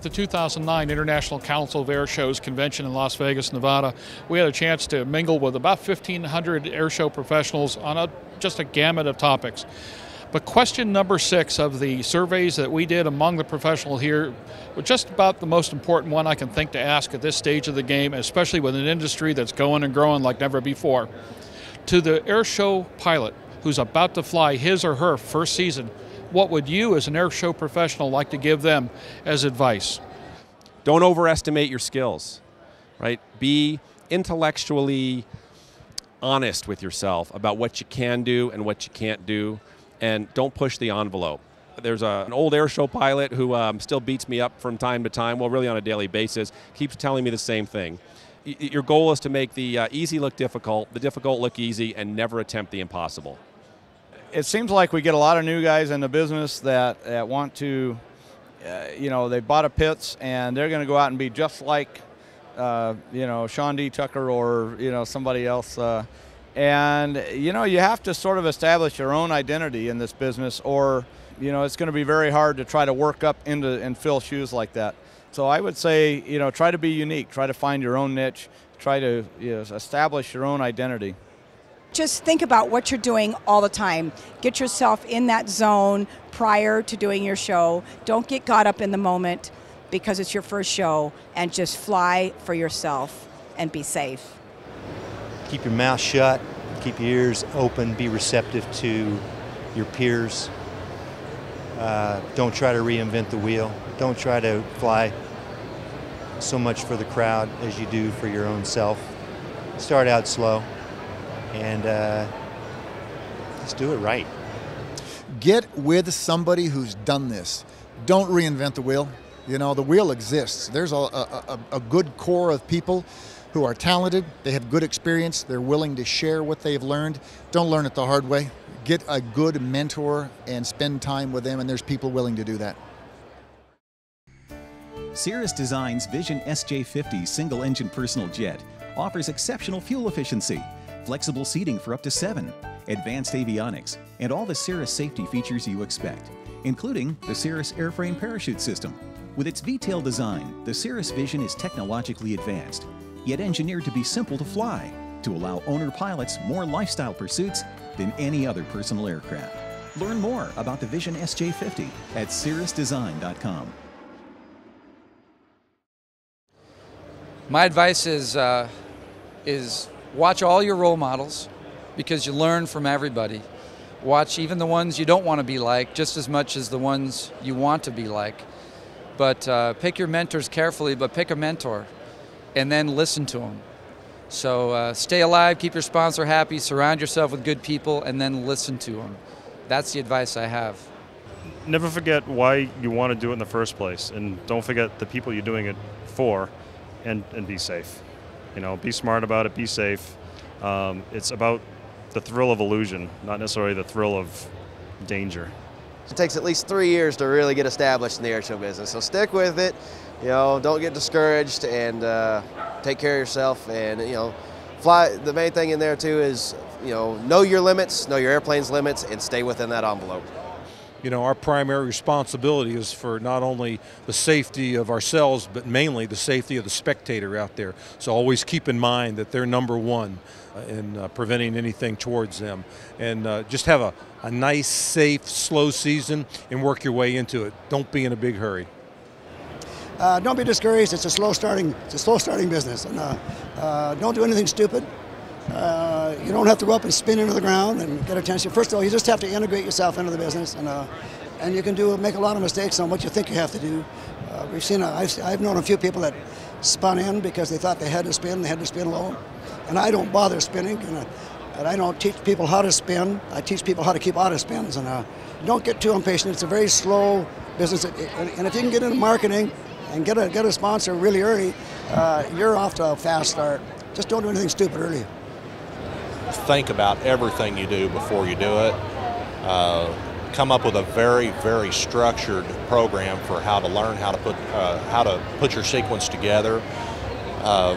At the 2009 International Council of Air Shows Convention in Las Vegas, Nevada, we had a chance to mingle with about 1,500 airshow professionals on just a gamut of topics. But question number 6 of the surveys that we did among the professionals here was just about the most important one I can think to ask at this stage of the game, especially with an industry that's going and growing like never before. To the airshow pilot who's about to fly his or her first season, what would you as an airshow professional like to give them as advice? Don't overestimate your skills, right? Be intellectually honest with yourself about what you can do and what you can't do, and don't push the envelope. There's an old airshow pilot who still beats me up from time to time, well, really on a daily basis, keeps telling me the same thing. Your goal is to make the easy look difficult, the difficult look easy, and never attempt the impossible. It seems like we get a lot of new guys in the business that want to, they bought a Pitts and they're going to go out and be just like, Sean D. Tucker or, somebody else. And you have to sort of establish your own identity in this business, or, it's going to be very hard to try to work up into and fill shoes like that. So I would say, try to be unique, try to find your own niche, try to establish your own identity. Just think about what you're doing all the time. Get yourself in that zone prior to doing your show. Don't get caught up in the moment because it's your first show, and just fly for yourself and be safe. Keep your mouth shut, keep your ears open, be receptive to your peers. Don't try to reinvent the wheel. Don't try to fly so much for the crowd as you do for your own self. Start out slow. And just do it right. Get with somebody who's done this. Don't reinvent the wheel. The wheel exists. There's a good core of people who are talented, they have good experience, they're willing to share what they've learned. Don't learn it the hard way. Get a good mentor and spend time with them, and there's people willing to do that. Cirrus Design's Vision SJ50 single-engine personal jet offers exceptional fuel efficiency, flexible seating for up to 7, advanced avionics, and all the Cirrus safety features you expect, including the Cirrus airframe parachute system. With its V-tail design, the Cirrus Vision is technologically advanced, yet engineered to be simple to fly, to allow owner pilots more lifestyle pursuits than any other personal aircraft. Learn more about the Vision SJ50 at cirrusdesign.com. My advice is watch all your role models, because you learn from everybody. Watch even the ones you don't want to be like just as much as the ones you want to be like. But pick your mentors carefully, but pick a mentor and then listen to them. So stay alive, keep your sponsor happy, surround yourself with good people, and then listen to them. That's the advice I have. Never forget why you want to do it in the first place, and don't forget the people you're doing it for, and be safe. Be smart about it, be safe. It's about the thrill of illusion, not necessarily the thrill of danger. It takes at least 3 years to really get established in the airshow business, so stick with it. Don't get discouraged, and take care of yourself, and fly. The main thing in there too is know your limits, know your airplane's limits, and stay within that envelope. Our primary responsibility is for not only the safety of ourselves, but mainly the safety of the spectator out there. So always keep in mind that they're number one in preventing anything towards them. And just have a nice, safe, slow season and work your way into it. Don't be in a big hurry. Don't be discouraged. It's a slow starting business, and don't do anything stupid. You don't have to go up and spin into the ground and get attention. First of all, you just have to integrate yourself into the business, and you can make a lot of mistakes on what you think you have to do. We've seen, I've known a few people that spun in because they thought they had to spin low, and I don't bother spinning, and I don't teach people how to spin. I teach people how to keep out of spins, and don't get too impatient. It's a very slow business, and if you can get into marketing and get a sponsor really early, you're off to a fast start. Just don't do anything stupid early. Think about everything you do before you do it. Come up with a very, very structured program for how to learn how to put your sequence together.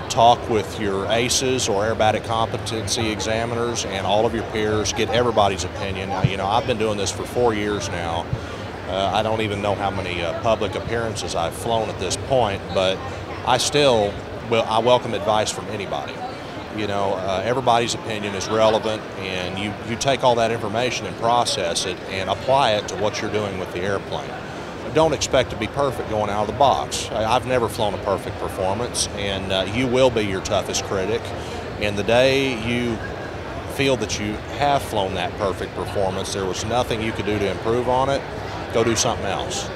Talk with your ACEs or aerobatic competency examiners and all of your peers. Get everybody's opinion. I've been doing this for 4 years now. I don't even know how many public appearances I've flown at this point, but I welcome advice from anybody. You know, everybody's opinion is relevant, and you take all that information and process it and apply it to what you're doing with the airplane. Don't expect to be perfect going out of the box. I've never flown a perfect performance, and you will be your toughest critic. And the day you feel that you have flown that perfect performance, there was nothing you could do to improve on it, go do something else.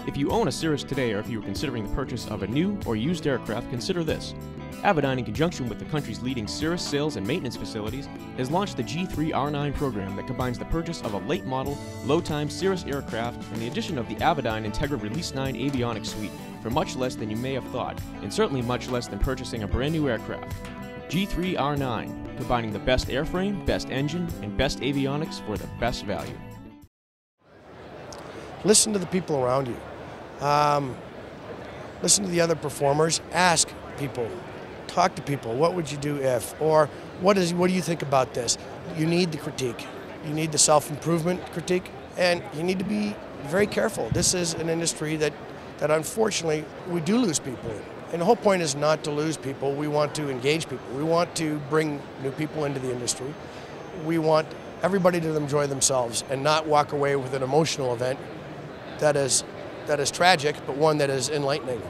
If you own a Cirrus today, or if you are considering the purchase of a new or used aircraft, consider this. Avidyne, in conjunction with the country's leading Cirrus sales and maintenance facilities, has launched the G3R9 program that combines the purchase of a late model, low-time Cirrus aircraft and the addition of the Avidyne Integra Release 9 Avionics suite for much less than you may have thought, and certainly much less than purchasing a brand new aircraft. G3R9, combining the best airframe, best engine, and best avionics for the best value. Listen to the people around you. Listen to the other performers. Ask people. Talk to people. What would you do if? Or what do you think about this? You need the critique. You need the self-improvement critique, and you need to be very careful. This is an industry that unfortunately we do lose people in. And the whole point is not to lose people. We want to engage people. We want to bring new people into the industry. We want everybody to enjoy themselves and not walk away with an emotional event that is tragic, but one that is enlightening.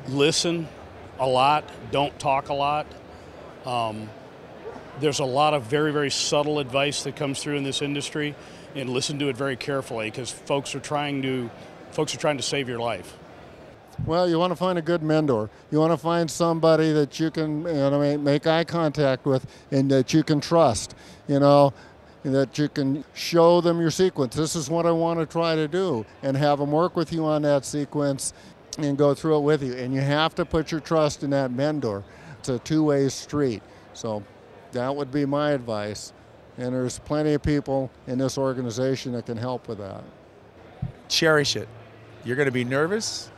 Listen a lot, don't talk a lot. There's a lot of very, very subtle advice that comes through in this industry, and listen to it very carefully, because folks are trying to save your life. Well, you want to find a good mentor. You want to find somebody that you can make eye contact with and that you can trust, that you can show them your sequence. This is what I want to try to do, and have them work with you on that sequence and go through it with you. And you have to put your trust in that mentor. It's a two-way street. So that would be my advice. And there's plenty of people in this organization that can help with that. Cherish it. You're going to be nervous.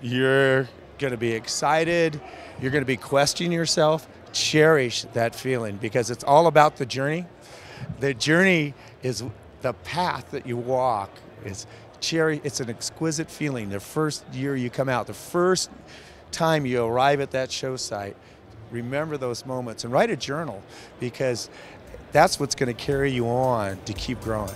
You're going to be excited. You're going to be questioning yourself. Cherish that feeling, because it's all about the journey. The journey is the path that you walk. It's an exquisite feeling. The first year you come out, the first time you arrive at that show site, remember those moments and write a journal, because that's what's going to carry you on to keep growing.